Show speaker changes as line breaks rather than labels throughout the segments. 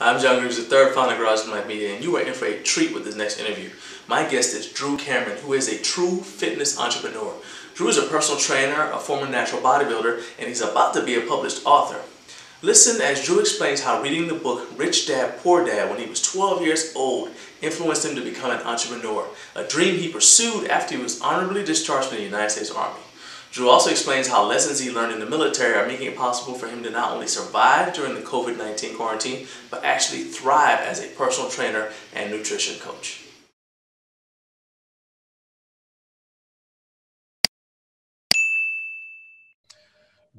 I'm John Greaves, the third founder of Garage Life Media, and you are in for a treat with this next interview. My guest is Drew Cameron, who is a true fitness entrepreneur. Drew is a personal trainer, a former natural bodybuilder, and he's about to be a published author. Listen as Drew explains how reading the book Rich Dad, Poor Dad when he was 12 years old influenced him to become an entrepreneur, a dream he pursued after he was honorably discharged from the United States Army. Drew also explains how lessons he learned in the military are making it possible for him to not only survive during the COVID-19 quarantine, but actually thrive as a personal trainer and nutrition coach.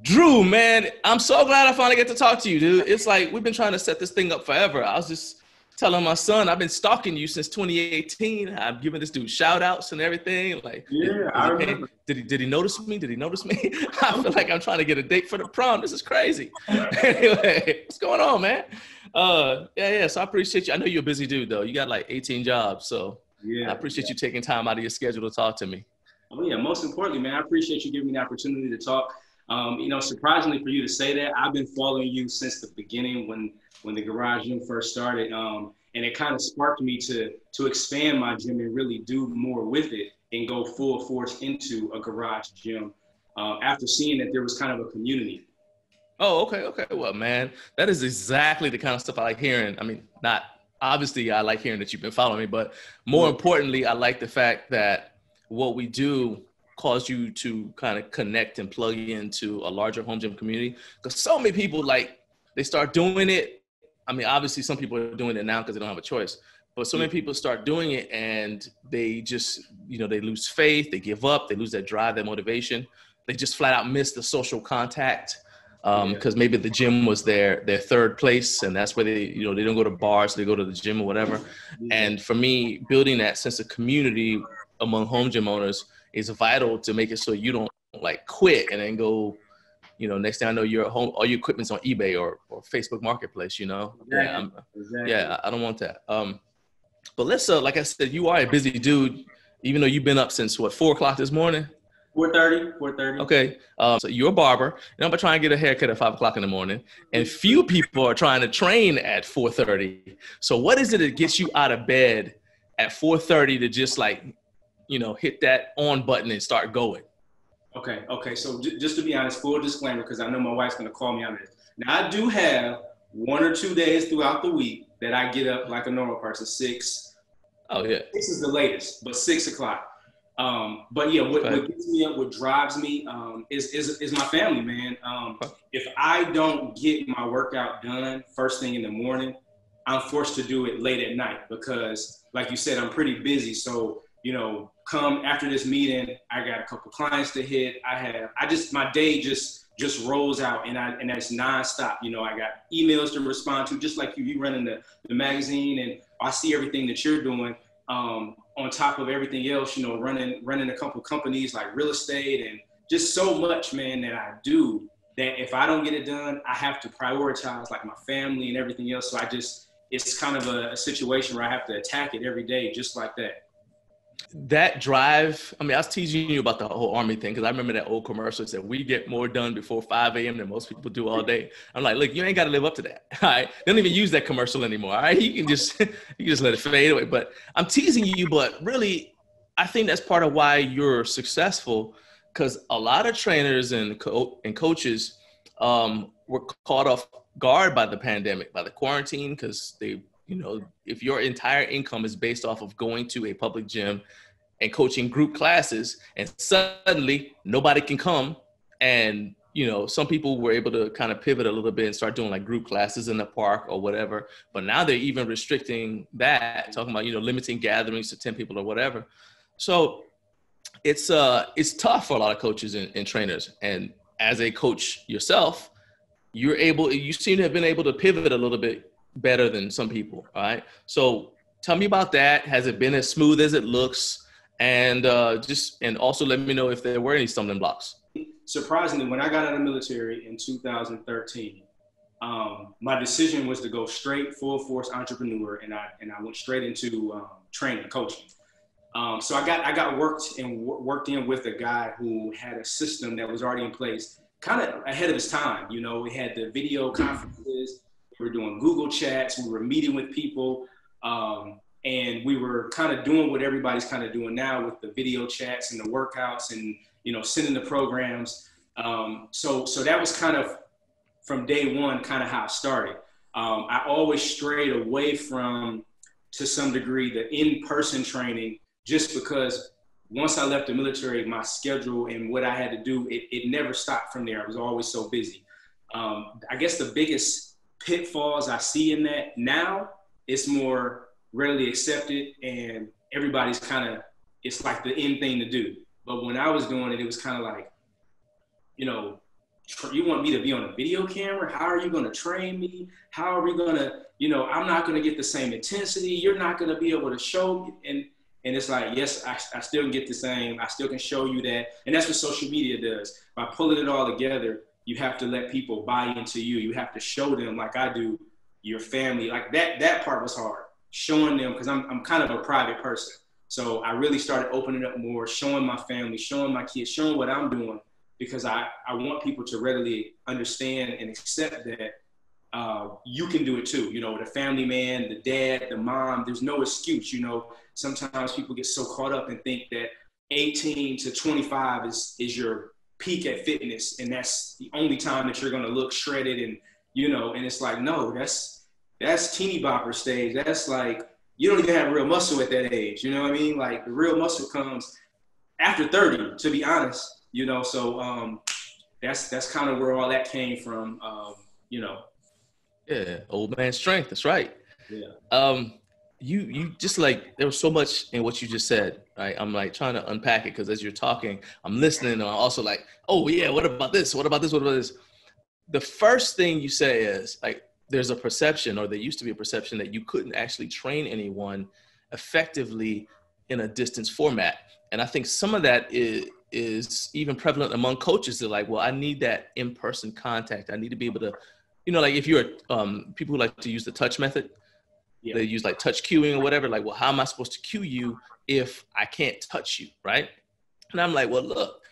Drew, man, I'm so glad I finally get to talk to you, dude. It's like we've been trying to set this thing up forever. I was just telling my son, I've been stalking you since 2018. I'm giving this dude shout outs and everything. Like,
yeah, I remember.
Did he notice me? Did he notice me? I feel like I'm trying to get a date for the prom. This is crazy. Anyway, what's going on, man? Yeah. So I appreciate you. I know you're a busy dude, though. You got like 18 jobs. So yeah, I appreciate you taking time out of your schedule to talk to me.
Oh, yeah. Most importantly, man, I appreciate you giving me the opportunity to talk. Surprisingly for you to say that, I've been following you since the beginning when the Garage Gym first started. And it kind of sparked me to expand my gym and really do more with it and go full force into a garage gym after seeing that there was kind of a community.
Oh, okay. Well, man, that is exactly the kind of stuff I like hearing. I mean, not obviously I like hearing that you've been following me, but more importantly, I like the fact that what we do cause you to kind of connect and plug into a larger home gym community. Because so many people, like, they start doing it. I mean, obviously some people are doing it now because they don't have a choice, but so many people start doing it and they just, they lose faith, they give up, they lose their drive, their motivation. They just flat out miss the social contact because maybe the gym was their third place, and that's where they don't go to bars, they go to the gym or whatever. And for me, building that sense of community among home gym owners is vital to make it so you don't like quit and then go, next thing I know, you're at home, all your equipment's on eBay or Facebook Marketplace,
Exactly.
Yeah, I don't want that. But let's, like I said, you are a busy dude, even though you've been up since what, 4 o'clock this morning?
4:30.
Okay. So you're a barber, and I'm trying to get a haircut at 5 o'clock in the morning, and few people are trying to train at 4:30. So what is it that gets you out of bed at 4:30 to just like, hit that on button and start going?
Okay. So just to be honest, full disclaimer, because I know my wife's going to call me on this. Now, I do have 1 or 2 days throughout the week that I get up like a normal person, 6.
Oh, yeah.
6 is the latest, but 6 o'clock. But yeah, what gets me up, what drives me is my family, man. If I don't get my workout done first thing in the morning, I'm forced to do it late at night because, like you said, I'm pretty busy. So, come after this meeting, I got a couple clients to hit. My day just rolls out and that's nonstop. I got emails to respond to, just like you running the magazine, and I see everything that you're doing. On top of everything else, running a couple companies like real estate and just so much, man, that I do that if I don't get it done, I have to prioritize like my family and everything else. So it's kind of a situation where I have to attack it every day, just like that.
That drive, I mean, I was teasing you about the whole Army thing because I remember that old commercial that said, we get more done before 5 a.m. than most people do all day. I'm like, look, you ain't got to live up to that. All right. They don't even use that commercial anymore. All right. You can just let it fade away. But I'm teasing you, but really, I think that's part of why you're successful, because a lot of trainers and coaches were caught off guard by the pandemic, by the quarantine, because they, if your entire income is based off of going to a public gym and coaching group classes, and suddenly nobody can come, and some people were able to kind of pivot a little bit and start doing like group classes in the park or whatever. But now they're even restricting that, talking about limiting gatherings to 10 people or whatever. So it's tough for a lot of coaches and trainers. And as a coach yourself, you seem to have been able to pivot a little bit better than some people. All right. So tell me about that. Has it been as smooth as it looks? And also let me know if there were any stumbling blocks.
Surprisingly, when I got out of the military in 2013, my decision was to go straight full force entrepreneur, and I went straight into training, coaching. So I got worked in with a guy who had a system that was already in place, kind of ahead of his time. We had the video conferences. We were doing Google chats. We were meeting with people. And we were kind of doing what everybody's kind of doing now with the video chats and the workouts and, you know, sending the programs. So that was kind of from day one, kind of how it started. I always strayed away from, to some degree, the in-person training, just because once I left the military, my schedule and what I had to do, it never stopped from there. I was always so busy. I guess the biggest pitfalls I see in that now, it's more readily accepted and everybody's kind of, it's like the in thing to do. But when I was doing it, it was kind of like, you know, you want me to be on a video camera? How are you going to train me? How are we going to, you know, I'm not going to get the same intensity. You're not going to be able to show. And it's like, yes, I still can get the same. I still can show you that. And that's what social media does. By pulling it all together, you have to let people buy into you. You have to show them, like I do, your family. Like that part was hard. Showing them, because I'm kind of a private person. So I really started opening up more, showing my family, showing my kids, showing what I'm doing, because I want people to readily understand and accept that you can do it too. You know, the family man, the dad, the mom, there's no excuse. You know, sometimes people get so caught up and think that 18 to 25 is your peak at fitness, and that's the only time that you're going to look shredded, and, you know, and it's like, no, that's teeny bopper stage. That's like, you don't even have real muscle at that age. You know what I mean? Like, the real muscle comes after 30, to be honest. You know, so that's kind of where all that came from, you know.
Yeah, old man strength. That's right.
Yeah.
You just, like, there was so much in what you just said, right? I'm like trying to unpack it, because as you're talking, I'm listening, and I'm also like, oh yeah, what about this? What about this? What about this? The first thing you say is, like, there's a perception, or there used to be a perception, that you couldn't actually train anyone effectively in a distance format. And I think some of that is even prevalent among coaches. They're like, well, I need that in-person contact. I need to be able to, you know, like, if you're people who like to use the touch method, they use like touch cueing or whatever. Like, well, how am I supposed to cue you if I can't touch you, right? And I'm like, well, look,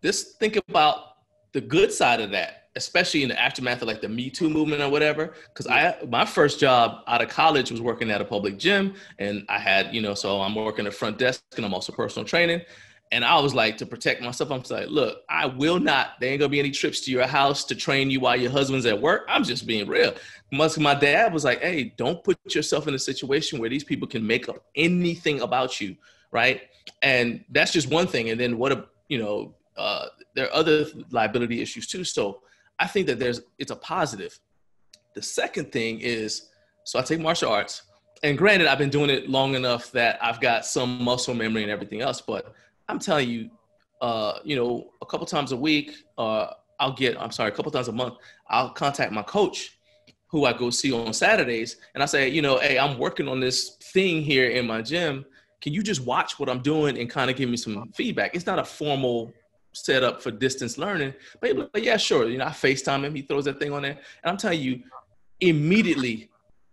think about the good side of that, especially in the aftermath of like the Me Too movement or whatever. Because my first job out of college was working at a public gym, and I had, you know, so I'm working the front desk, and I'm also personal training. And I was like, to protect myself, I'm like, look, I will not, there ain't gonna be any trips to your house to train you while your husband's at work. I'm just being real. My dad was like, hey, don't put yourself in a situation where these people can make up anything about you, right? And that's just one thing. And then there are other liability issues too. So I think that it's a positive. The second thing is, so I take martial arts, and granted, I've been doing it long enough that I've got some muscle memory and everything else, but I'm telling you, you know, a couple times a week, a couple times a month, I'll contact my coach, who I go see on Saturdays. And I say, you know, hey, I'm working on this thing here in my gym. Can you just watch what I'm doing and kind of give me some feedback? It's not a formal setup for distance learning, but yeah, sure. You know, I FaceTime him, he throws that thing on there. And I'm telling you, immediately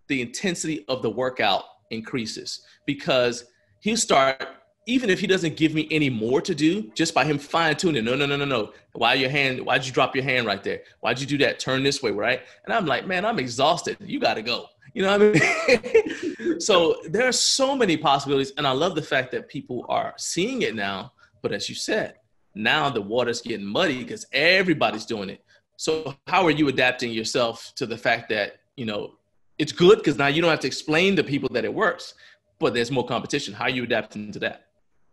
the intensity of the workout increases, because he'll start, even if he doesn't give me any more to do, just by him fine tuning, no. Why'd you drop your hand right there? Why'd you do that? Turn this way, right? And I'm like, man, I'm exhausted. You got to go. You know what I mean? So there are so many possibilities. And I love the fact that people are seeing it now. But as you said, now the water's getting muddy because everybody's doing it. So how are you adapting yourself to the fact that, you know, it's good because now you don't have to explain to people that it works, but there's more competition. How are you adapting to that?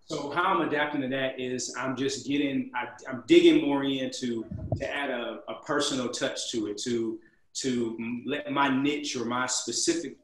So how I'm adapting to that is I'm digging more in to add a personal touch to it, to let my niche or my specific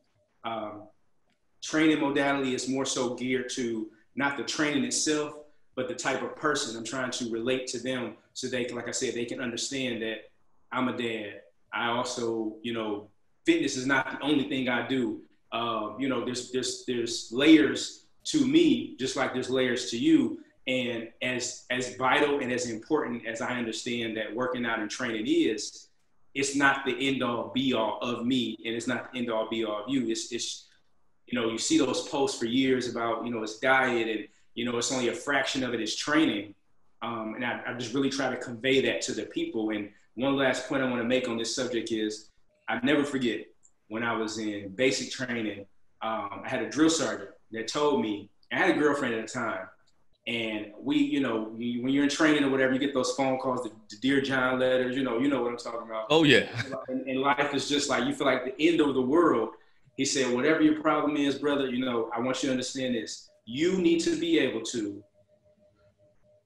training modality is more so geared to not the training itself, but the type of person I'm trying to relate to them, so they can, like I said, they can understand that I'm a dad. I also, you know, fitness is not the only thing I do. You know, there's layers to me, just like there's layers to you. And as vital and as important as I understand that working out and training is, it's not the end all be all of me, and it's not the end all be all of you. It's you know, you see those posts for years about, you know, it's diet and, you know, it's only a fraction of it is training. And I just really try to convey that to the people. And one last point I want to make on this subject is, I never forget, when I was in basic training, I had a drill sergeant that told me, I had a girlfriend at the time, and we, you know, when you're in training or whatever, you get those phone calls, the Dear John letters, you know what I'm talking about.
Oh yeah.
And life is just like, you feel like the end of the world. He said, whatever your problem is, brother, you know, I want you to understand this. You need to be able to,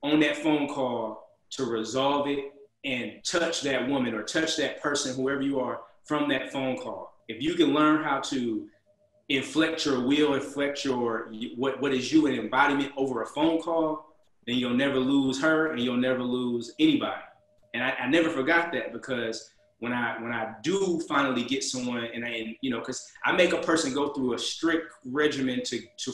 on that phone call, to resolve it and touch that woman or touch that person, whoever you are, from that phone call. If you can learn how to inflect your will, inflect your what is you an embodiment over a phone call, then you'll never lose her and you'll never lose anybody. And I never forgot that, because when I do finally get someone, and you know, because I make a person go through a strict regimen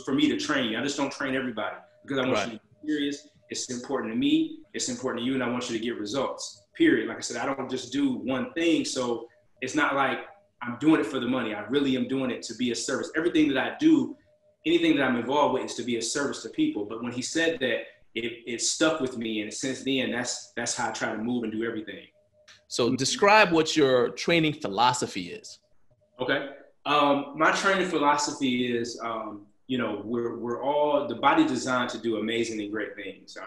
for me to train you. I just don't train everybody, because I want you to be serious. It's important to me. It's important to you, and I want you to get results. Period. Like I said, I don't just do one thing, so it's not like I'm doing it for the money. I really am doing it to be a service. Everything that I do, anything that I'm involved with, is to be a service to people. But when he said that, it stuck with me, and since then, that's how I try to move and do everything.
So describe what your training philosophy is.
Okay. My training philosophy is, you know, we're all, the body designed to do amazing and great things.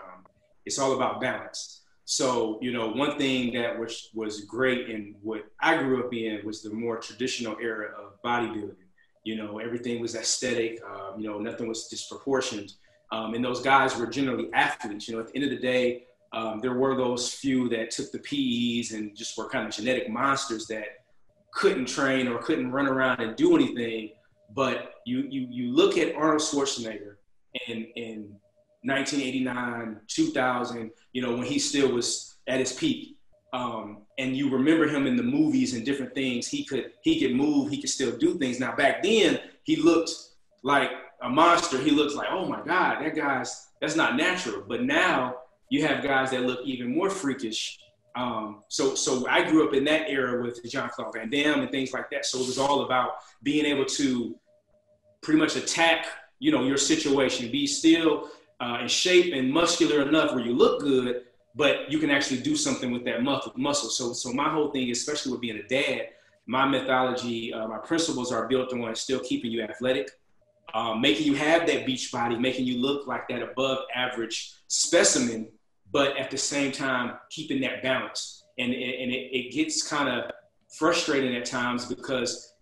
It's all about balance. So, you know, one thing that was great in what I grew up in was the more traditional era of bodybuilding. You know, everything was aesthetic. You know, nothing was disproportioned. And those guys were generally athletes. You know, at the end of the day, there were those few that took the PEs and just were kind of genetic monsters that couldn't train or couldn't run around and do anything. But you look at Arnold Schwarzenegger in 1989, 2000, you know, when he still was at his peak. And you remember him in the movies and different things. He could move, he could still do things. Now back then, he looked like a monster. He looks like, oh my God, that's not natural. But now you have guys that look even more freakish. So I grew up in that era with Jean-Claude Van Damme and things like that. So it was all about being able to pretty much attack, you know, your situation, be still in shape and muscular enough where you look good, but you can actually do something with that muscle. So my whole thing, especially with being a dad, my methodology, my principles are built on still keeping you athletic, making you have that beach body, making you look like that above average specimen, but at the same time, keeping that balance. And it gets kind of frustrating at times because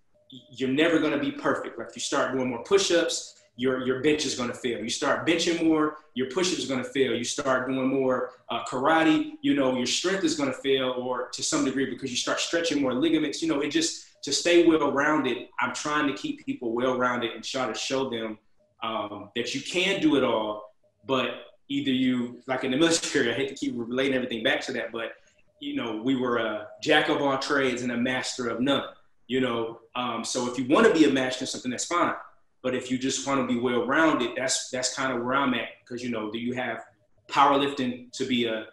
you're never going to be perfect. Like if you start doing more push-ups, your bench is going to fail. You start benching more, your push-ups are going to fail. You start doing more karate, you know, your strength is going to fail, or to some degree because you start stretching more ligaments. You know, it just, to stay well-rounded, I'm trying to keep people well-rounded and try to show them that you can do it all, but either you, like in the military, I hate to keep relating everything back to that, but, you know, we were a jack of all trades and a master of none, you know? So if you want to be a master in something, that's fine. But if you just want to be well-rounded, that's kind of where I'm at. Because, you know, do you have powerlifting to be a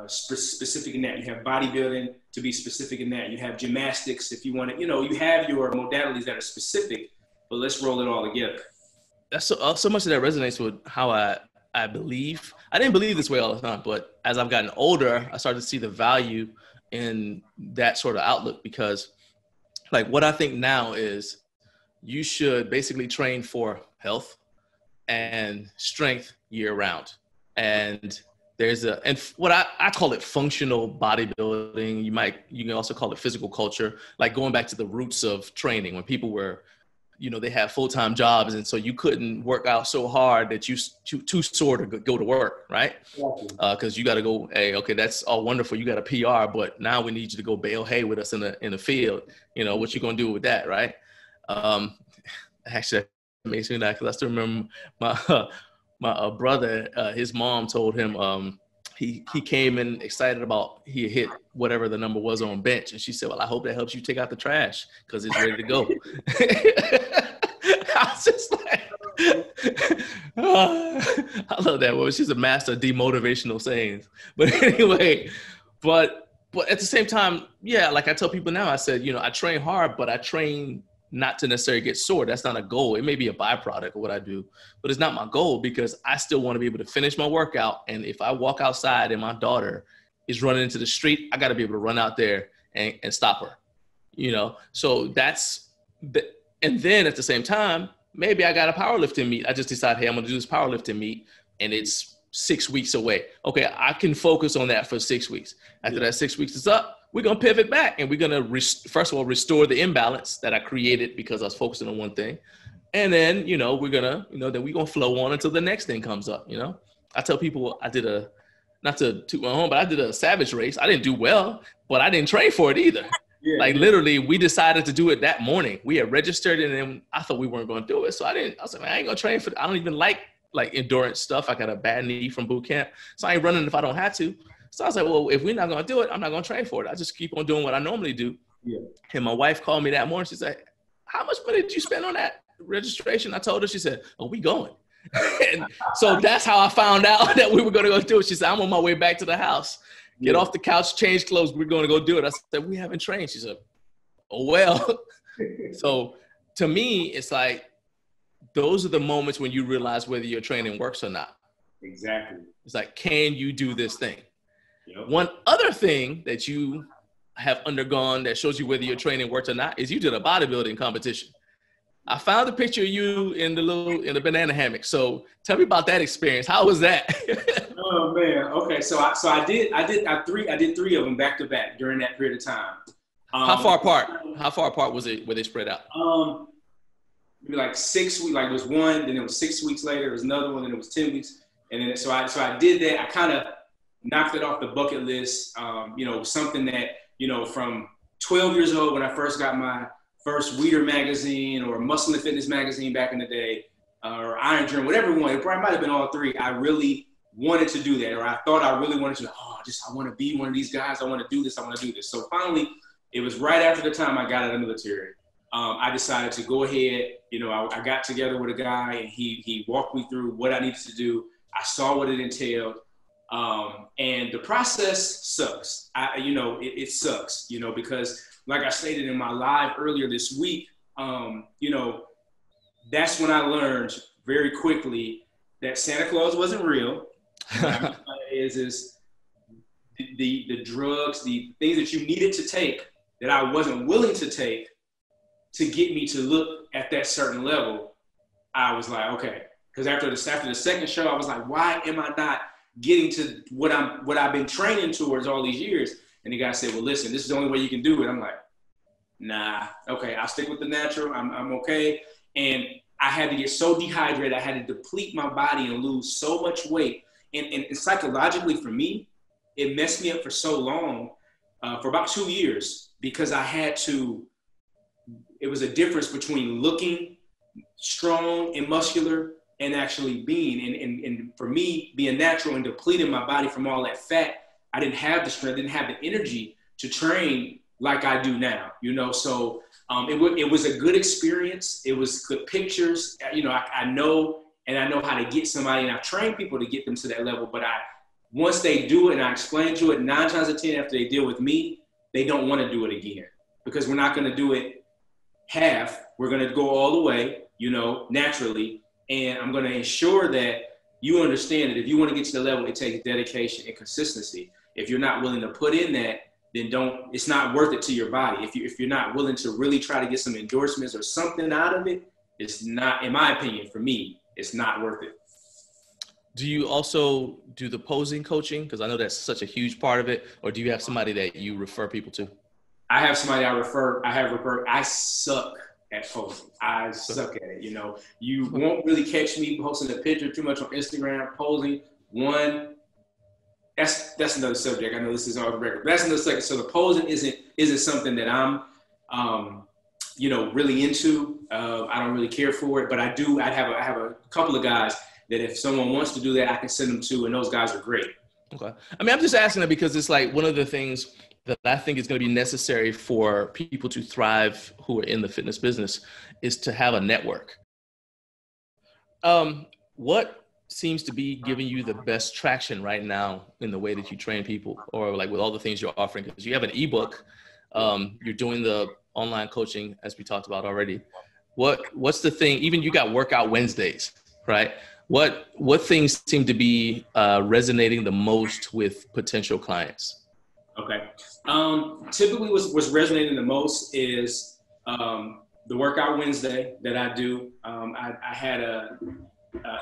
specific in that? You have bodybuilding to be specific in that. You have gymnastics if you want to, you know, you have your modalities that are specific, but let's roll it all together.
That's so much of that resonates with how I believe. I didn't believe this way all the time, but as I've gotten older, I started to see the value in that sort of outlook, because like what I think now is you should basically train for health and strength year round. And there's what I call it functional bodybuilding. You can also call it physical culture, like going back to the roots of training when people were, you know, they had full-time jobs. And so you couldn't work out so hard that you too sore to go to work, right? Because you got to go, hey, okay, that's all wonderful. You got a PR, but now we need you to go bale hay with us in the field. You know, what you going to do with that, right? Actually, it makes me laugh because I still remember my brother, his mom told him he came in excited about he hit whatever the number was on bench. And she said, well, I hope that helps you take out the trash because it's ready to go. I was just like, I love that woman. She's a master of demotivational sayings. But anyway, but at the same time, yeah, like I tell people now, I said, you know, I train hard, but I train not to necessarily get sore. That's not a goal. It may be a byproduct of what I do, but it's not my goal because I still want to be able to finish my workout. And if I walk outside and my daughter is running into the street, I got to be able to run out there and stop her. you know? So and then at the same time, maybe I got a powerlifting meet. I just decide, hey, I'm going to do this powerlifting meet, and it's 6 weeks away. Okay, I can focus on that for 6 weeks. After that 6 weeks is up, we're going to pivot back, and we're going to, first of all, restore the imbalance that I created because I was focusing on one thing. And then, you know, we're going to, you know, then we're going to flow on until the next thing comes up, you know? I tell people I did not to toot my home, but I did a savage race. I didn't do well, but I didn't train for it either. Yeah, like literally we decided to do it that morning. We had registered and then I thought we weren't going to do it. So I was like, man, I ain't going to train for it. I don't even like endurance stuff. I got a bad knee from boot camp. So I ain't running if I don't have to. So I was like, well, if we're not going to do it, I'm not going to train for it. I just keep on doing what I normally do. Yeah. And my wife called me that morning. She said, how much money did you spend on that registration? I told her, she said, oh, we going. And so that's how I found out that we were going to go do it. She said, I'm on my way back to the house. Get off the couch, change clothes. We're going to go do it. I said, we haven't trained. She said, oh, well. So to me, it's like, those are the moments when you realize whether your training works or not.
Exactly.
It's like, can you do this thing?
Yep.
One other thing that you have undergone that shows you whether your training works or not is you did a bodybuilding competition. I found a picture of you in the banana hammock. So tell me about that experience. How was that?
Oh man. Okay. So I did three of them back to back during that period of time.
How far apart? How far apart was it? Were they spread out?
Maybe like 6 weeks. Like it was one, then it was 6 weeks later. There was another one, then it was 10 weeks, and then so I did that. I kind of knocked it off the bucket list. You know, something that, you know, from 12 years old when I first got my first Weider magazine or Muscle and Fitness magazine back in the day, or Iron Journal, whatever one. It probably might have been all three. I really wanted to do that, or I thought I really wanted to. I want to be one of these guys. I want to do this. I want to do this. So finally, it was right after the time I got out of the military. I decided to go ahead. You know, I got together with a guy, and he walked me through what I needed to do. I saw what it entailed. And the process sucks. It sucks, you know, because like I stated in my live earlier this week, you know, that's when I learned very quickly that Santa Claus wasn't real. is the drugs, the things that you needed to take that I wasn't willing to take to get me to look at that certain level. I was like, okay, because after the second show, I was like, why am I not getting to what I've been training towards all these years? And the guy said, well, listen, this is the only way you can do it. I'm like, nah, okay, I'll stick with the natural. I'm okay. And I had to get so dehydrated. I had to deplete my body and lose so much weight. And psychologically for me, it messed me up for so long, for about 2 years, because it was a difference between looking strong and muscular and actually being. And for me, being natural and depleting my body from all that fat, I didn't have the strength, didn't have the energy to train like I do now, you know? So it was a good experience. It was good pictures. You know, I know how to get somebody, and I've trained people to get them to that level, but once they do it and I explain to it, 9 times out of 10 after they deal with me, they don't want to do it again, because we're not going to do it half. We're going to go all the way, you know, naturally. And I'm going to ensure that you understand that if you want to get to the level, it takes dedication and consistency. If you're not willing to put in that, then it's not worth it to your body. If you're not willing to really try to get some endorsements or something out of it, it's not, in my opinion, for me, it's not worth it.
Do you also do the posing coaching? Because I know that's such a huge part of it. Or do you have somebody that you refer people to?
I have somebody I refer. I suck at posing. I suck at it. You know, you won't really catch me posting a picture too much on Instagram. Posing, that's another subject. I know this is on the record. That's another subject. So the posing isn't something that I'm, you know, really into. I don't really care for it, but I have a couple of guys that if someone wants to do that, I can send them to, and those guys are great.
Okay. I mean, I'm just asking that because it's like one of the things that I think is going to be necessary for people to thrive who are in the fitness business is to have a network. What seems to be giving you the best traction right now in the way that you train people, or like with all the things you're offering? Because you have an ebook, you're doing the online coaching as we talked about already. What's the thing? Even you got Workout Wednesdays, right? What things seem to be resonating the most with potential clients?
Okay. Typically what's resonating the most is the Workout Wednesday that I do. I had a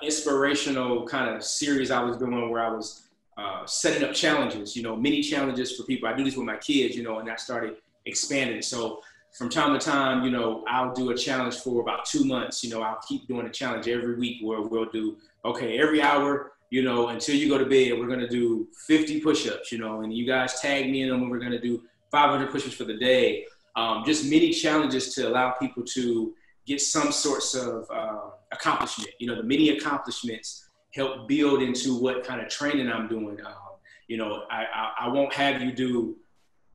inspirational kind of series I was doing where I was setting up challenges, mini challenges for people. I do this with my kids, and I started expanding. So from time to time, I'll do a challenge for about 2 months. I'll keep doing a challenge every week where we'll do, okay, every hour, until you go to bed, we're going to do 50 push-ups, and you guys tag me in them, and we're going to do 500 push-ups for the day. Just many challenges to allow people to get some sorts of accomplishment. The many accomplishments help build into what kind of training I'm doing. I won't have you do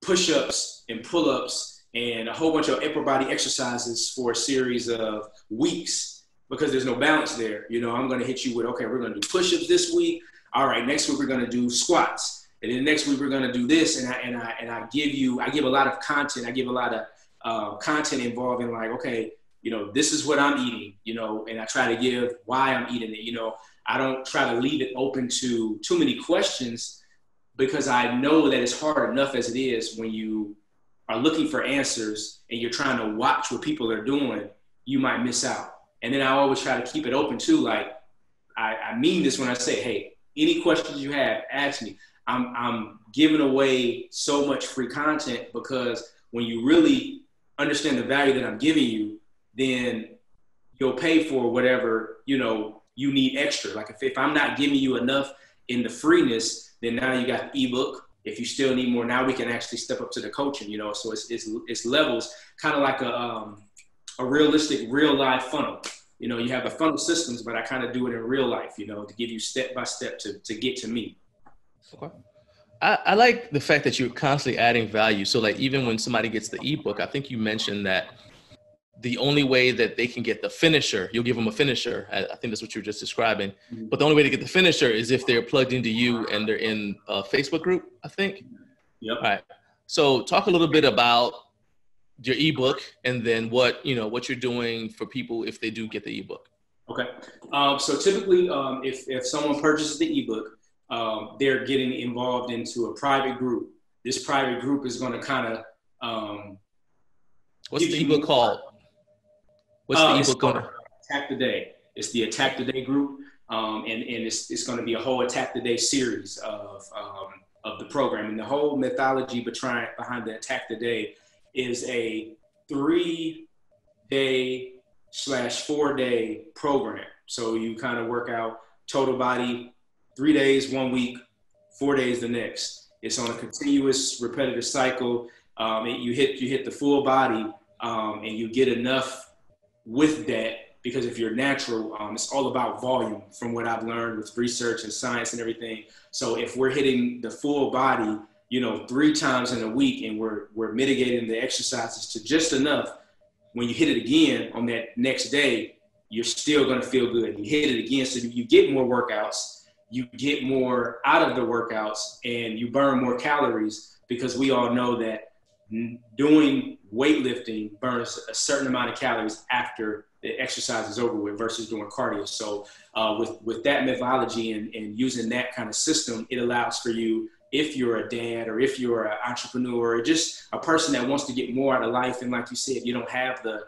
push-ups and pull-ups and a whole bunch of upper body exercises for a series of weeks because there's no balance there. I'm going to hit you with, okay, we're going to do push-ups this week. All right, next week we're going to do squats. And then next week we're going to do this. And I give a lot of content. I give a lot of content involving like, okay, this is what I'm eating, and I try to give why I'm eating it. I don't try to leave it open to too many questions because I know that it's hard enough as it is when you are looking for answers and you're trying to watch what people are doing, you might miss out. And then I always try to keep it open too. Like I mean this when I say, hey, any questions you have, ask me. I'm giving away so much free content because when you really understand the value that I'm giving you, then you'll pay for whatever, you need extra. Like if I'm not giving you enough in the freeness, then now you got the ebook. If you still need more, now we can actually step up to the coaching, so it's levels, kind of like a realistic real life funnel. You have the funnel systems, but I kind of do it in real life, to give you step by step to get to me.
Okay. I like the fact that you're constantly adding value. So like even when somebody gets the ebook, I think you mentioned that the only way that they can get the finisher, you'll give them a finisher. I think that's what you were just describing. Mm-hmm. But the only way to get the finisher is if they're plugged into you and they're in a Facebook group, I think.
Yep.
All right. So talk a little bit about your ebook and then what you're doing for people if they do get the ebook.
Okay. So typically, if someone purchases the ebook, they're getting involved into a private group. This private group is going to kind of
what's the ebook called? What's the ebook called?
Attack the Day. It's the Attack the Day group, and it's going to be a whole Attack the Day series of the program. And the whole mythology behind the Attack the Day is a 3-day / 4-day program. So you kind of work out total body 3 days, 1 week, 4 days the next. It's on a continuous repetitive cycle. You hit the full body, and you get enough with that, because if you're natural, it's all about volume from what I've learned with research and science and everything. So if we're hitting the full body, 3 times in a week, and we're mitigating the exercises to just enough, when you hit it again on that next day, you're still going to feel good. You hit it again, so you get more workouts, you get more out of the workouts, and you burn more calories, because we all know that doing weightlifting burns a certain amount of calories after the exercise is over with versus doing cardio. So with that methodology and using that kind of system, it allows for you, if you're a dad or if you're an entrepreneur or just a person that wants to get more out of life, and like you said, you don't have the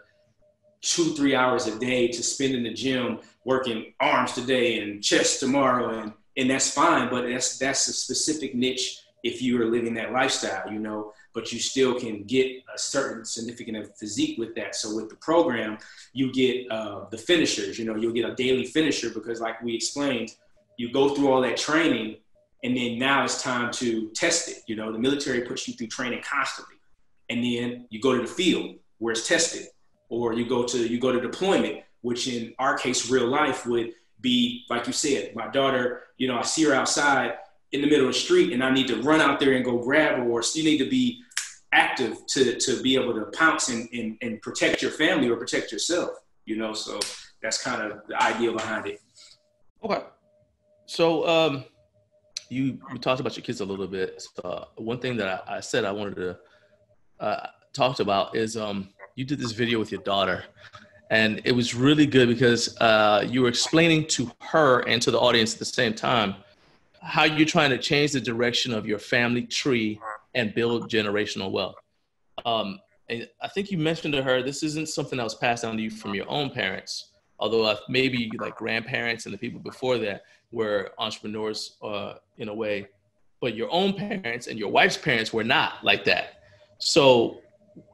2-3 hours a day to spend in the gym working arms today and chest tomorrow, and that's fine, but that's a specific niche if you are living that lifestyle, but you still can get a certain significant physique with that. So with the program, you get the finishers, you'll get a daily finisher, because like we explained, you go through all that training, and then now it's time to test it. The military puts you through training constantly, and then you go to the field where it's tested, or you go to deployment, which in our case, real life, would be, like you said, my daughter, I see her outside in the middle of the street, and I need to run out there and go grab her, or you need to be active to be able to pounce and protect your family or protect yourself, so that's kind of the idea behind it.
Okay. So you talked about your kids a little bit. So, one thing that I said I wanted to talk about is you did this video with your daughter, and it was really good because you were explaining to her and to the audience at the same time how you're trying to change the direction of your family tree and build generational wealth. And I think you mentioned to her, this isn't something that was passed down to you from your own parents, although maybe like grandparents and the people before that were entrepreneurs in a way, but your own parents and your wife's parents were not like that. So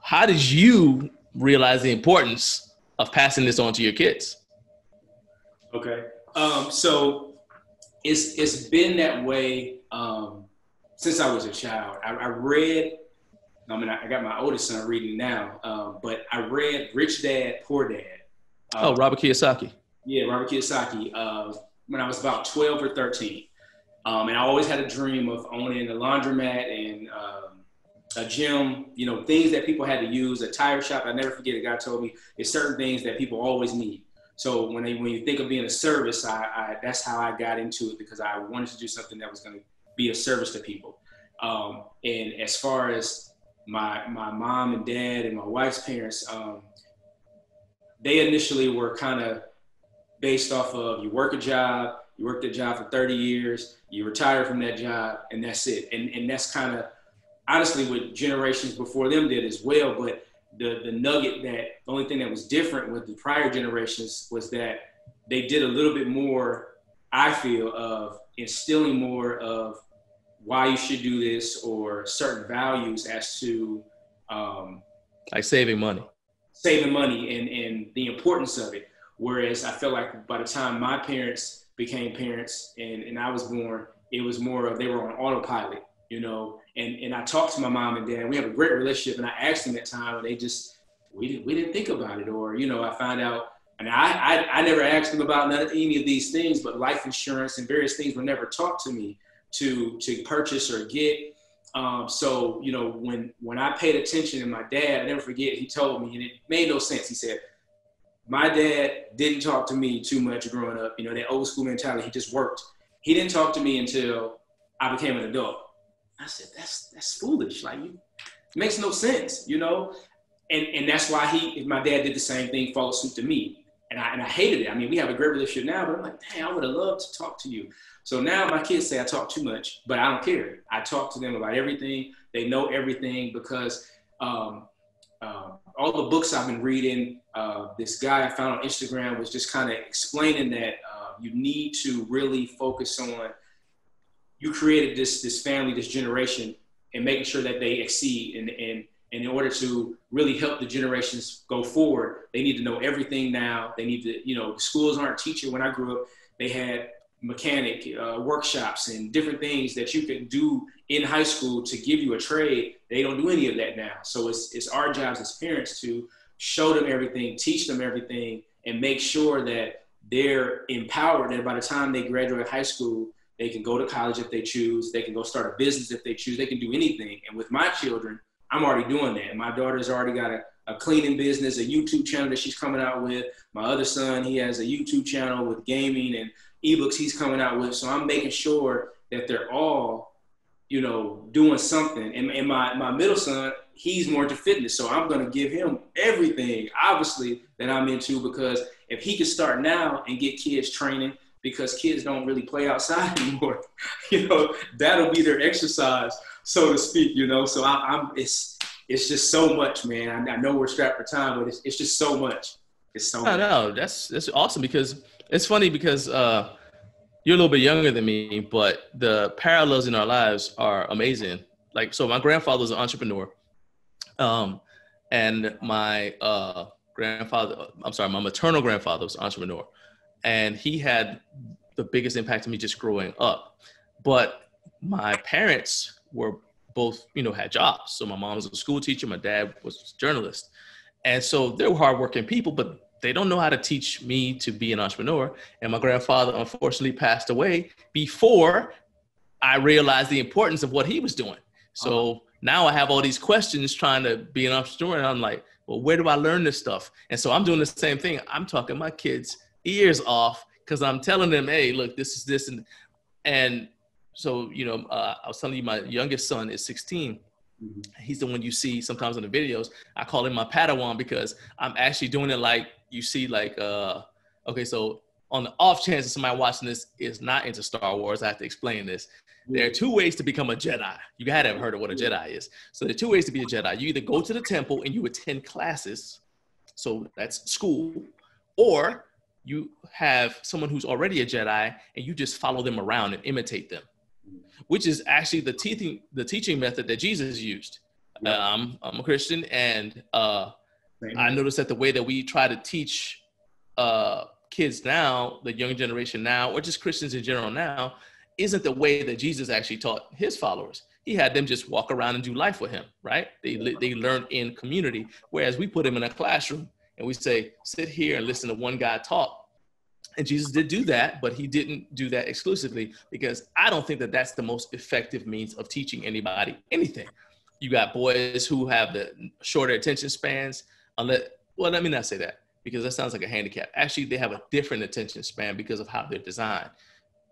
how did you realize the importance of passing this on to your kids?
Okay. So it's been that way since I was a child. I got my oldest son reading now, but I read Rich Dad, Poor Dad.
Robert Kiyosaki.
Yeah, Robert Kiyosaki, when I was about 12 or 13. And I always had a dream of owning a laundromat and a gym, things that people had to use, a tire shop. I never forget, a guy told me there's certain things that people always need. So when you think of being a service, that's how I got into it, because I wanted to do something that was going to be a service to people. And as far as my mom and dad and my wife's parents, they initially were kind of based off of, you work a job, you work that job for 30 years, you retire from that job, and that's it. And that's kind of honestly what generations before them did as well. But the nugget, the only thing that was different with the prior generations was that they did a little bit more, I feel, of instilling more of why you should do this, or certain values as to
like saving money
and the importance of it. Whereas I feel like by the time my parents became parents and I was born, it was more of, they were on autopilot, and I talked to my mom and dad. We have a great relationship, and I asked them at time, and they just, we didn't think about it. Or, I found out, and I never asked them about any of these things, but life insurance and various things were never taught to me to purchase or get. So, when I paid attention to my dad, I never forget, he told me, and it made no sense. He said, my dad didn't talk to me too much growing up, that old school mentality. He just worked. He didn't talk to me until I became an adult. I said, that's foolish. Like, it makes no sense, and that's why my dad did the same thing, followed suit to me. And I hated it. I mean, we have a great relationship now, but I'm like, dang, I would have loved to talk to you. So now my kids say I talk too much, but I don't care. I talk to them about everything. They know everything, because all the books I've been reading, this guy I found on Instagram was just kind of explaining that you need to really focus on, you created this family, this generation, and making sure that they exceed. And in order to really help the generations go forward, they need to know everything now. They need to, schools aren't teaching. When I grew up, they had mechanic workshops and different things that you could do in high school to give you a trade. They don't do any of that now. So it's our jobs as parents to show them everything, teach them everything, and make sure that they're empowered, that by the time they graduate high school, they can go to college if they choose. They can go start a business if they choose. They can do anything. And with my children, I'm already doing that. My daughter's already got a cleaning business, a YouTube channel that she's coming out with. My other son, he has a YouTube channel with gaming and ebooks he's coming out with. So I'm making sure that they're all, doing something. And my middle son, he's more into fitness. So I'm going to give him everything, obviously, that I'm into, because if he can start now and get kids training, because kids don't really play outside anymore, that'll be their exercise, so to speak, So it's just so much, man. I know we're strapped for time, but it's just so much. It's so much.
No, that's awesome, because it's funny, because you're a little bit younger than me, but the parallels in our lives are amazing. Like, so my grandfather was an entrepreneur, and my maternal grandfather was an entrepreneur, and he had the biggest impact on me just growing up. But my parents were both, had jobs. So my mom was a school teacher, my dad was a journalist. And so they were hardworking people, but they don't know how to teach me to be an entrepreneur. And my grandfather, unfortunately, passed away before I realized the importance of what he was doing. So now I have all these questions trying to be an entrepreneur. And I'm like, well, where do I learn this stuff? And so I'm doing the same thing. I'm talking my kids' ears off, because I'm telling them, hey, look, this is this. And so, I was telling you, my youngest son is 16. Mm-hmm. He's the one you see sometimes in the videos. I call him my Padawan, because I'm actually doing it like you see, like, okay, so on the off chance that somebody watching this is not into Star Wars, I have to explain this. There are two ways to become a Jedi. You gotta have heard of what a Jedi is. So there are two ways to be a Jedi. You either go to the temple and you attend classes, so that's school, or you have someone who's already a Jedi and you just follow them around and imitate them, which is actually the teaching method that Jesus used. I'm a Christian, and I noticed that the way that we try to teach kids now, the young generation now, or just Christians in general now, isn't the way that Jesus actually taught his followers. He had them just walk around and do life with him, right? They learned in community, whereas we put them in a classroom and we say, sit here and listen to one guy talk. And Jesus did do that, but he didn't do that exclusively, because I don't think that that's the most effective means of teaching anybody anything. You got boys who have the shorter attention spans. Well, let me not say that, because that sounds like a handicap. Actually, they have a different attention span because of how they're designed.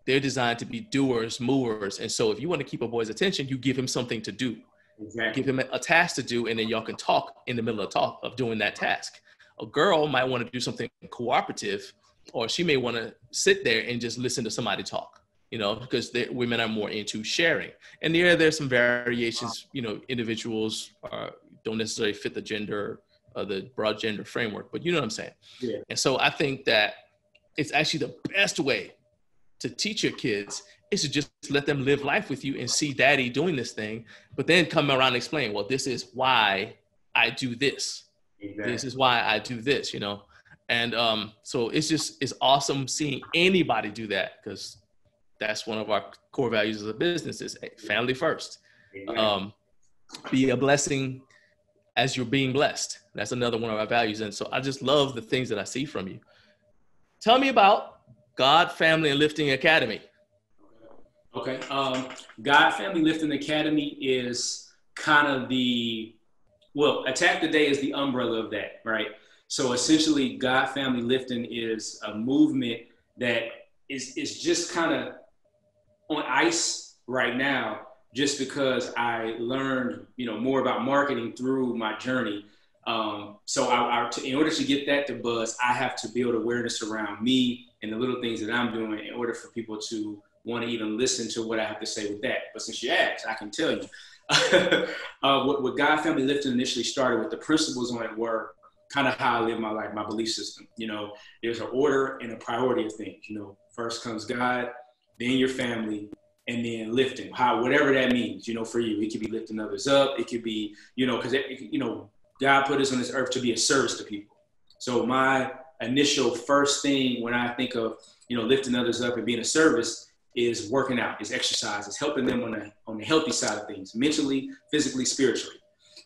They're designed to be doers, movers. And so if you want to keep a boy's attention, you give him something to do. Exactly. Give him a task to do, and then y'all can talk in the middle of doing that task. A girl might want to do something cooperative, or she may want to sit there and just listen to somebody talk, because women are more into sharing. And there's some variations, individuals don't necessarily fit the broad gender framework, but you know what I'm saying? Yeah. And so I think that it's actually the best way to teach your kids is to just let them live life with you and see daddy doing this thing, but then come around and explain, well, this is why I do this. Exactly. This is why I do this, And so it's awesome seeing anybody do that, because that's one of our core values as a business is family first. Be a blessing as you're being blessed. That's another one of our values. And so I just love the things that I see from you. Tell me about God Family and Lifting Academy.
Okay. God Family Lifting Academy is kind of Attack the Day is the umbrella of that, right? So essentially, God Family Lifting is a movement that is just kind of on ice right now, just because I learned, more about marketing through my journey. So in order to get that to buzz, I have to build awareness around me and the little things that I'm doing in order for people to want to even listen to what I have to say with that. But since you asked, I can tell you. What God Family Lifting initially started with, the principles on it were kind of how I live my life, my belief system. There's an order and a priority of things. First comes God, then your family, and then lifting. Whatever that means, for you. It could be lifting others up. It could be, because God put us on this earth to be a service to people. So my initial first thing when I think of, lifting others up and being a service is working out, is exercise, is helping them on the healthy side of things, mentally, physically, spiritually.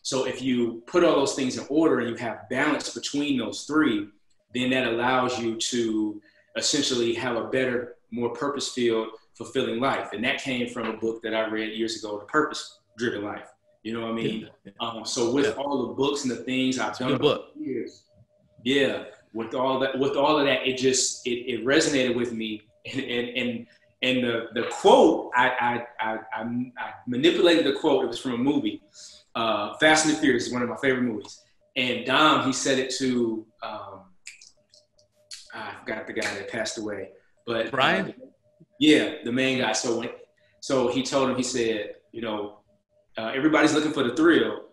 So if you put all those things in order and you have balance between those three, then that allows you to essentially have a better, more purpose-filled, fulfilling life. And that came from a book that I read years ago, The Purpose-Driven Life. You know what I mean? Yeah. So with all the books and the things I've done over the years, with all of that, it resonated with me. And the quote, I manipulated the quote. It was from a movie, Fast and the Furious is one of my favorite movies. And Dom, he said it to, I forgot the guy that passed away, but
Brian.
The main guy. So he told him, he said, everybody's looking for the thrill,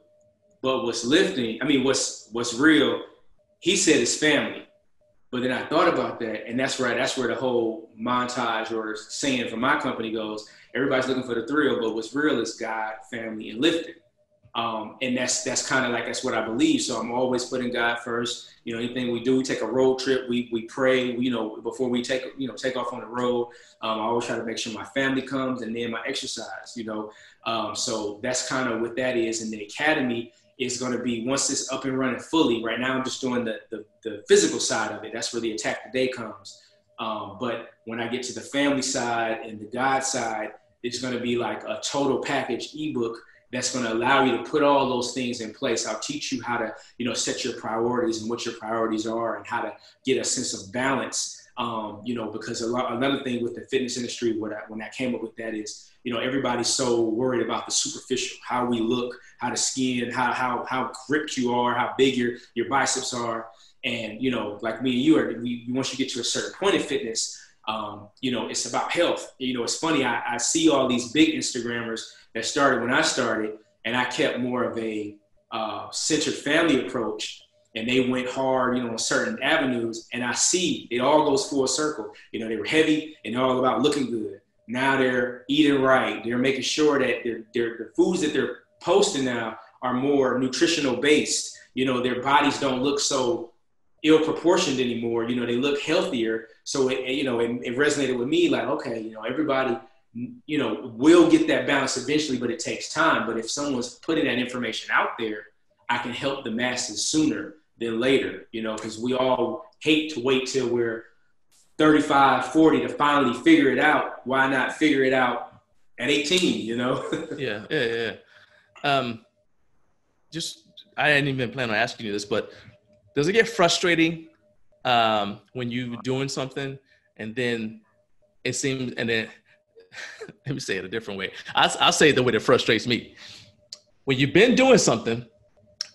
but what's real, he said, is family. But then I thought about that, and that's where the whole montage or saying from my company goes. Everybody's looking for the thrill, but what's real is God, family, and lifting. And that's kind of like, that's what I believe. So I'm always putting God first. Anything we do, we take a road trip, we pray, before we take off on the road. I always try to make sure my family comes, and then my exercise, so that's kind of what that is. And the academy is going to be, once it's up and running fully. Right now I'm just doing the physical side of it. That's where the Attack the Day comes. But when I get to the family side and the God side, it's going to be like a total package ebook that's going to allow you to put all those things in place. I'll teach you how to, set your priorities and what your priorities are, and how to get a sense of balance. Because another thing with the fitness industry, when I came up with that is, everybody's so worried about the superficial, how we look, how the skin, how gripped you are, how big your biceps are. And, you know, like me and you once you get to a certain point in fitness, you know, it's about health. You know, it's funny. I see all these big Instagrammers that started when I started, and I kept more of a centered family approach, and they went hard, you know, on certain avenues. And I see it all goes full circle. You know, they were heavy and all about looking good. Now they're eating right. They're making sure that the foods that they're posting now are more nutritional based. You know, their bodies don't look so ill proportioned anymore. You know, they look healthier. So it resonated with me, like, okay, you know, everybody, you know, will get that balance eventually, but it takes time. But if someone's putting that information out there, I can help the masses sooner than later, you know, because we all hate to wait till we're 35, 40 to finally figure it out. Why not figure it out at 18, you know?
Yeah. I hadn't even planned on asking you this, but does it get frustrating when you're doing something and then it seems, and then, let me say it a different way. I'll say it the way that frustrates me. When you've been doing something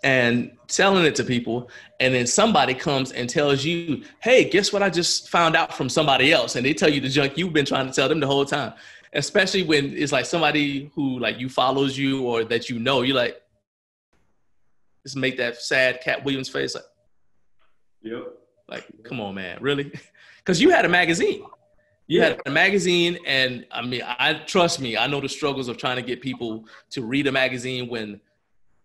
and telling it to people, and then somebody comes and tells you, hey, guess what I just found out from somebody else? And they tell you the junk you've been trying to tell them the whole time. Especially when it's like somebody who like you follows you or that you know, you're like, just make that sad Cat Williams face. Like,
yep.
Like, come on, man, really? Because you had a magazine. You had a magazine, and I mean, trust me, I know the struggles of trying to get people to read a magazine when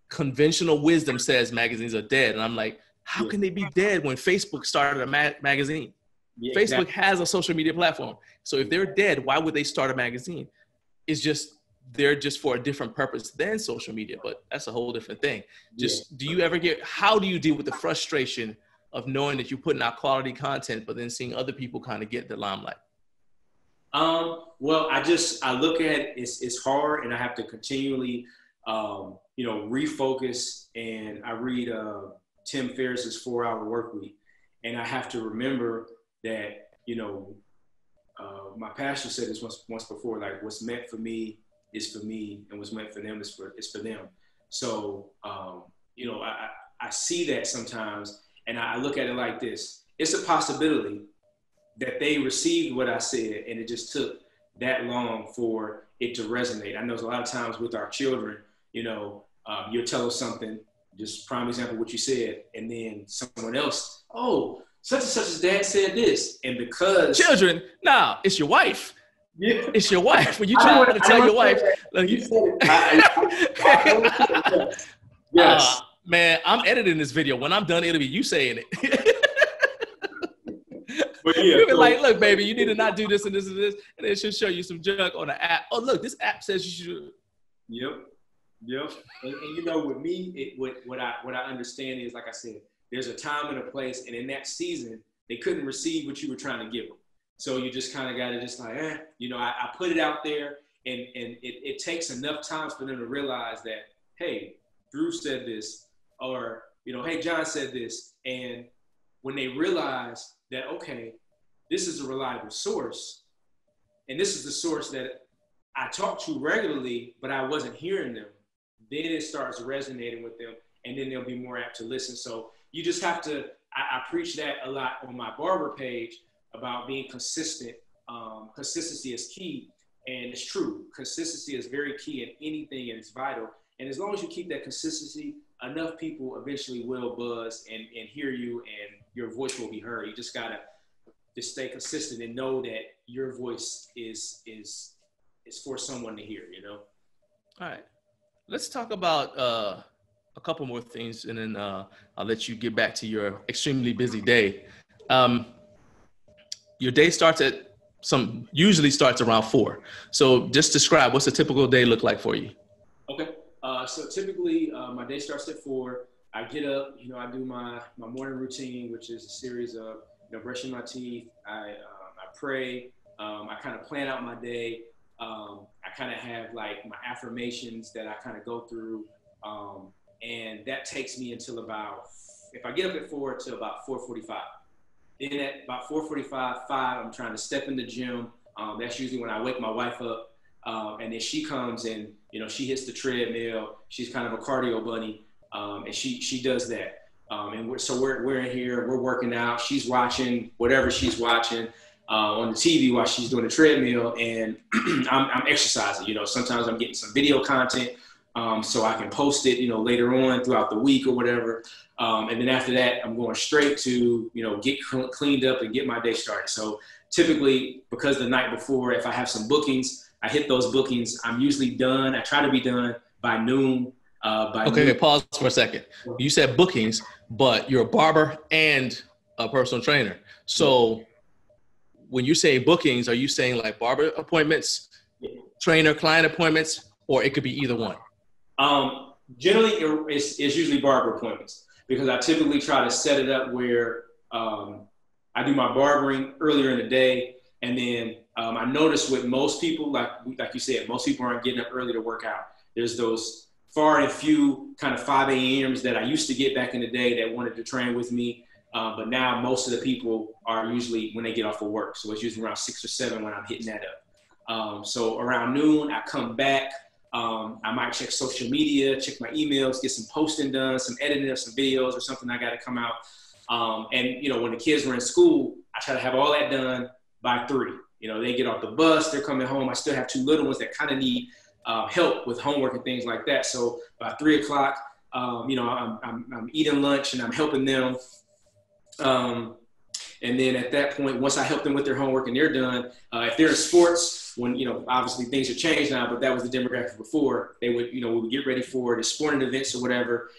conventional wisdom says magazines are dead. And I'm like, how can they be dead when Facebook started a magazine? Yeah, Facebook exactly. has a social media platform. So if they're dead, why would they start a magazine? It's just, they're just for a different purpose than social media, but that's a whole different thing. How do you deal with the frustration of knowing that you're putting out quality content, but then seeing other people kind of get the limelight?
Well, I look at it's hard, and I have to continually, refocus. And I read Tim Ferriss's 4-Hour Workweek, and I have to remember that, my pastor said this once before, like, what's meant for me is for me, and what's meant for them is for them. So, I see that sometimes, and I look at it like this. It's a possibility that they received what I said, and it just took that long for it to resonate. I know a lot of times with our children, you'll tell them something, just prime example what you said, and then someone else, oh, such and such's dad said this. And because
children, nah, it's your wife. Yeah. It's your wife. When you try to tell your wife, like, yes. Man, I'm editing this video. When I'm done, it'll be you saying it. But yeah, you'll be like, look, baby, you need to not do this and this and this, and it should show you some junk on the app. Oh, look, this app says you should.
Yep. And with me, what I understand is, like I said, there's a time and a place, and in that season, they couldn't receive what you were trying to give them. So you just kind of got to just like, I put it out there, and it takes enough times for them to realize that, hey, Drew said this, or, hey, John said this. And when they realize that, okay, this is a reliable source, and this is the source that I talk to regularly, but I wasn't hearing them, then it starts resonating with them, and then they'll be more apt to listen. So you just have to, I preach that a lot on my barber page about being consistent. Consistency is key, and it's true. Consistency is very key in anything, and it's vital. And as long as you keep that consistency, enough people eventually will buzz and hear you, and your voice will be heard. You just gotta just stay consistent and know that your voice is for someone to hear, All
right. Let's talk about a couple more things, and then I'll let you get back to your extremely busy day. Your day usually starts around 4. So just describe, what's a typical day look like for you?
Okay. So typically my day starts at 4. I get up, I do my morning routine, which is a series of, brushing my teeth. I pray. I kind of plan out my day. I kind of have like my affirmations that I kind of go through. And that takes me until if I get up at 4, to about 4:45. Then at about 4:45, 5, I'm trying to step in the gym. That's usually when I wake my wife up. And then she comes and, she hits the treadmill. She's kind of a cardio bunny. And she does that. So we're in here, we're working out. She's watching whatever she's watching on the TV while she's doing the treadmill, and I'm exercising. You know, sometimes I'm getting some video content, so I can post it, you know, later on throughout the week or whatever. And then after that, I'm going straight to, you know, get cleaned up and get my day started. So typically, because the night before, if I have some bookings, I hit those bookings. I'm usually done. I try to be done by noon.
Okay, pause for a second. You said bookings, but you're a barber and a personal trainer. So when you say bookings, are you saying like barber appointments, trainer, client appointments, or it could be either one?
Generally, it's usually barber appointments, because I typically try to set it up where I do my barbering earlier in the day. And then I notice with most people, like you said, most people aren't getting up early to work out. There's those far and few kind of 5 a.m.s that I used to get back in the day that wanted to train with me. But now most of the people are usually when they get off of work. So it's usually around 6 or 7 when I'm hitting that up. So around noon, I come back. I might check social media, check my emails, get some posting done, some editing of some videos or something I got to come out. And, you know, when the kids were in school, I try to have all that done by 3. You know, they get off the bus, they're coming home. I still have 2 little ones that kind of need help with homework and things like that. So by 3 o'clock, you know, I'm eating lunch and I'm helping them. And then at that point, once I help them with their homework and they're done, if they're in sports, when, you know, obviously things have changed now, but that was the demographic before, they would, you know, we would get ready for the sporting events or whatever.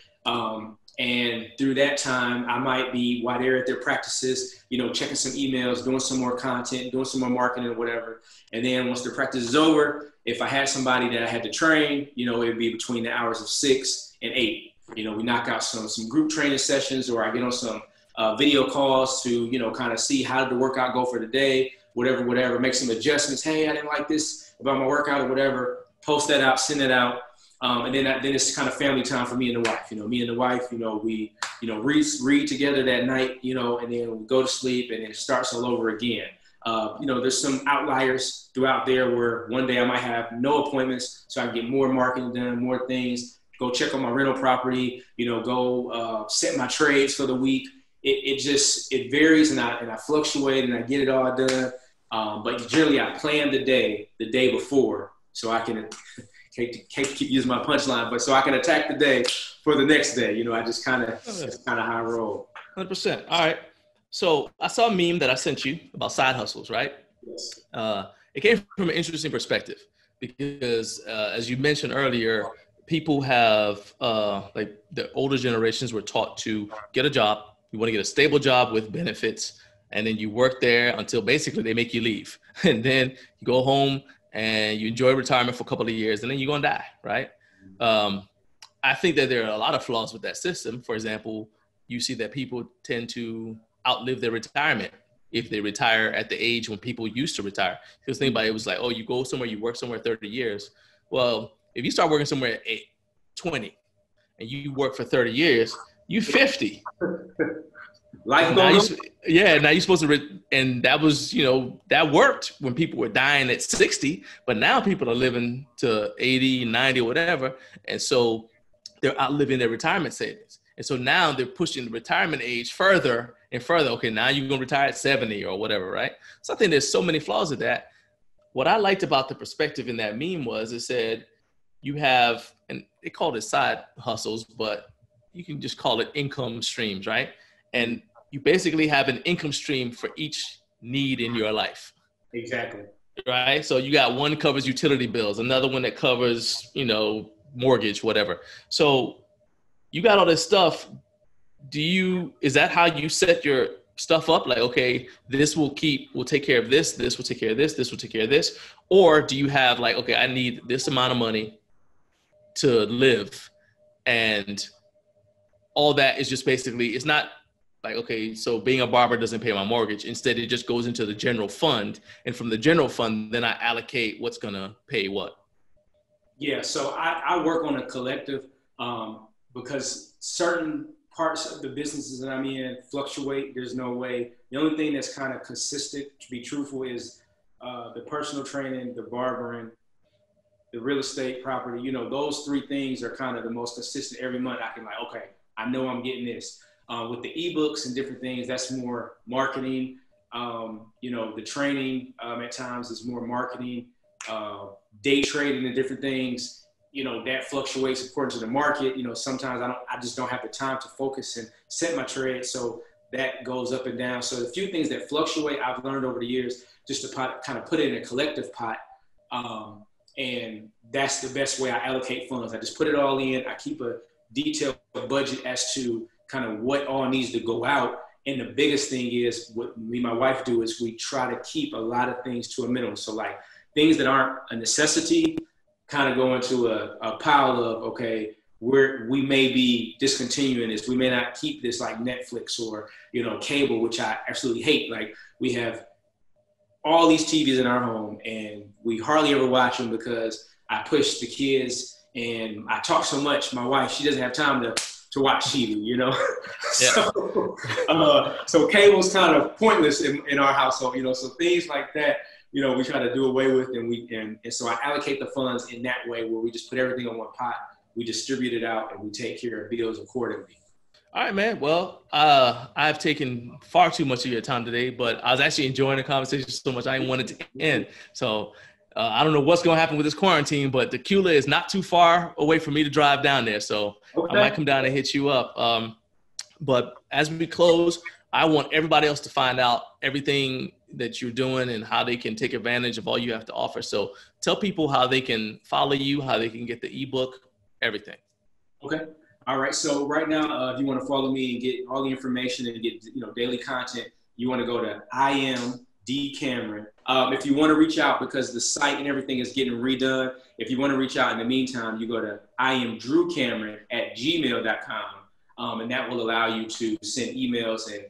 And through that time, I might be, while they're at their practices, you know, checking some emails, doing some more content, doing some more marketing or whatever. And then once their practice is over, if I had somebody that I had to train, you know, it'd be between the hours of 6 and 8. You know, we knock out some group training sessions, or I get on some video calls to, you know, kind of see how did the workout go for the day, whatever, make some adjustments. Hey, I didn't like this about my workout or whatever. Post that out, send it out. And then it's kind of family time for me and the wife. You know, me and the wife, you know, we, you know, read together that night, you know, and then we go to sleep and it starts all over again. You know, there's some outliers throughout there where one day I might have no appointments, so I can get more marketing done, more things, go check on my rental property, you know, go set my trades for the week. It varies, and I fluctuate and I get it all done. But generally I plan the day before, so I can keep using my punchline, but so I can attack the day for the next day. You know, I just that's kind of how I roll.
100%. All right. So I saw a meme that I sent you about side hustles, right?
Yes.
It came from an interesting perspective because, as you mentioned earlier, people have, like the older generations were taught to get a job. You want to get a stable job with benefits, and then you work there until basically they make you leave. And then you go home and you enjoy retirement for a couple of years, and then you're going to die, right? I think that there are a lot of flaws with that system. For example, you see that people tend to outlive their retirement if they retire at the age when people used to retire. Because think about it, it was like, oh, you go somewhere, you work somewhere 30 years. Well, if you start working somewhere at 20 and you work for 30 years, you 50.
Life
now you're supposed to, and that was, you know, that worked when people were dying at 60, but now people are living to 80, 90, whatever. And so they're outliving their retirement savings. And so now they're pushing the retirement age further and further. Okay, now you're going to retire at 70 or whatever, right? So I think there's so many flaws with that. What I liked about the perspective in that meme was it said you have, and they called it side hustles, but you can just call it income streams, right? And you basically have an income stream for each need in your life.
Exactly.
Right? So you got one covers utility bills, another one that covers, you know, mortgage, whatever. So you got all this stuff. Is that how you set your stuff up? Like, okay, we'll take care of this will take care of this will take care of this. Or do you have like, okay, I need this amount of money to live, and all that is just basically, it's not like, okay, so being a barber doesn't pay my mortgage. Instead, it just goes into the general fund. And from the general fund, then I allocate what's going to pay what.
Yeah, so I work on a collective because certain parts of the businesses that I'm in fluctuate. There's no way. The only thing that's kind of consistent, to be truthful, is the personal training, the barbering, the real estate property. You know, those 3 things are kind of the most consistent every month. I can like, okay, I know I'm getting this. With the ebooks and different things, that's more marketing. You know, the training at times is more marketing. Day trading and different things, you know, that fluctuates according to the market. You know, sometimes I just don't have the time to focus and set my trade. So that goes up and down. So the few things that fluctuate, I've learned over the years just to kind of put it in a collective pot. And that's the best way I allocate funds. I just put it all in. I keep a detailed budget as to kind of what all needs to go out. And the biggest thing is what me and my wife do is we try to keep a lot of things to a minimum. So like things that aren't a necessity kind of go into a pile of, okay, we may be discontinuing this. We may not keep this like Netflix or, you know, cable, which I absolutely hate. Like we have all these TVs in our home and we hardly ever watch them because I push the kids and I talk so much. My wife, she doesn't have time to watch TV, you know? Yeah. So cable's kind of pointless in our household, you know? So things like that, you know, we try to do away with, and so I allocate the funds in that way where we just put everything in one pot, we distribute it out, and we take care of bills accordingly.
All right, man. Well, I've taken far too much of your time today, but I was actually enjoying the conversation so much I didn't want it to end. So I don't know what's going to happen with this quarantine, but the Cula is not too far away for me to drive down there. So okay. I might come down and hit you up. But as we close, I want everybody else to find out everything that you're doing and how they can take advantage of all you have to offer. So tell people how they can follow you, how they can get the ebook, everything.
Okay. All right. So right now, if you want to follow me and get all the information and get, you know, daily content, you want to go to I Am D Cameron. If you want to reach out, because the site and everything is getting redone, if you want to reach out in the meantime, you go to iamdrewcameron@gmail.com. And that will allow you to send emails and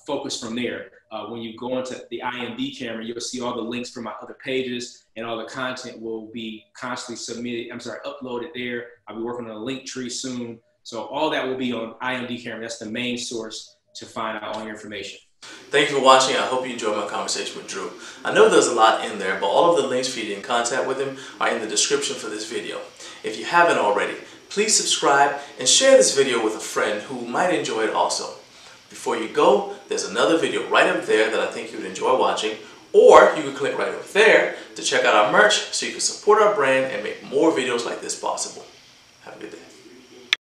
focus from there. When you go into the IMD Cameron, you'll see all the links from my other pages and all the content will be constantly uploaded there. I'll be working on a link tree soon. So all that will be on IMD Cameron. That's the main source to find out all your information.
Thank you for watching. I hope you enjoyed my conversation with Drew. I know there's a lot in there, but all of the links for you to get in contact with him are in the description for this video. If you haven't already, please subscribe and share this video with a friend who might enjoy it also. Before you go, there's another video right up there that I think you would enjoy watching, or you can click right over there to check out our merch so you can support our brand and make more videos like this possible. Have a good day.